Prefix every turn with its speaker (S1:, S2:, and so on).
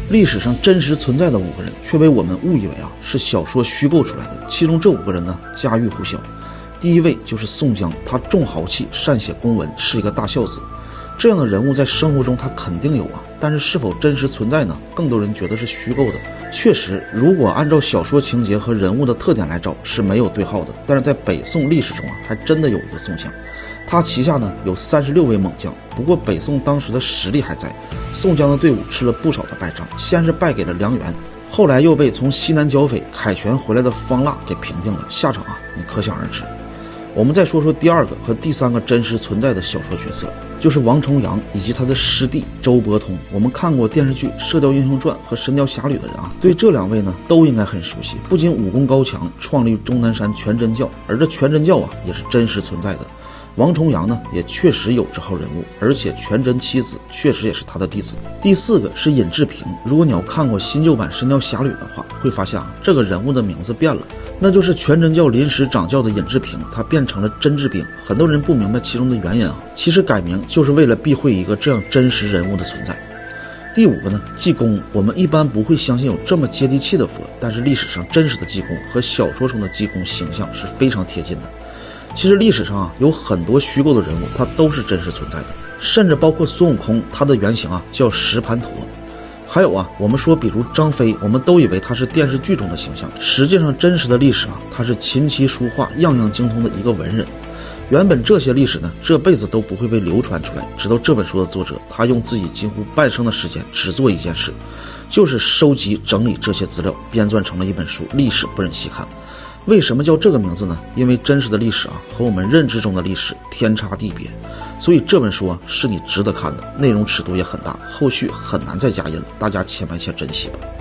S1: 历史上真实存在的5个人，却被我们误以为是小说虚构出来的。其中这5个人呢，家喻户晓。第一位就是宋江，他重豪气，善写公文，是一个大孝子。这样的人物在生活中他肯定有但是是否真实存在呢？更多人觉得是虚构的。确实，如果按照小说情节和人物的特点来找，是没有对号的。但是在北宋历史中还真的有一个宋江，他旗下呢有36位猛将。不过北宋当时的实力还在，宋江的队伍吃了不少的败仗，先是败给了梁元，后来又被从西南剿匪凯旋回来的方腊给平定了，下场你可想而知。我们再说说第2个和第3个真实存在的小说角色，就是王重阳以及他的师弟周伯通。我们看过电视剧《射雕英雄传》和《神雕侠侣》的人对这2位呢都应该很熟悉。不仅武功高强，创立终南山全真教，而这全真教也是真实存在的。王重阳呢也确实有这号人物，而且全真妻子确实也是他的弟子。第4个是尹志平。如果你要看过新旧版《神雕侠侣》的话，会发现这个人物的名字变了，那就是全真教临时掌教的尹志平，他变成了甄志兵。很多人不明白其中的原因其实改名就是为了避讳一个这样真实人物的存在。第5个呢，济公。我们一般不会相信有这么接地气的佛，但是历史上真实的济公和小说中的济公形象是非常贴近的。其实历史上有很多虚构的人物，他都是真实存在的，甚至包括孙悟空，他的原型叫石盘陀。还有我们说比如张飞，我们都以为他是电视剧中的形象，实际上真实的历史他是琴棋书画样样精通的一个文人。原本这些历史呢，这辈子都不会被流传出来，直到这本书的作者，他用自己几乎半生的时间只做一件事，就是收集整理这些资料，编撰成了一本书《历史不忍细看》。为什么叫这个名字呢？因为真实的历史和我们认知中的历史天差地别，所以这本书是你值得看的，内容尺度也很大，后续很难再加印了，大家且买且珍惜吧。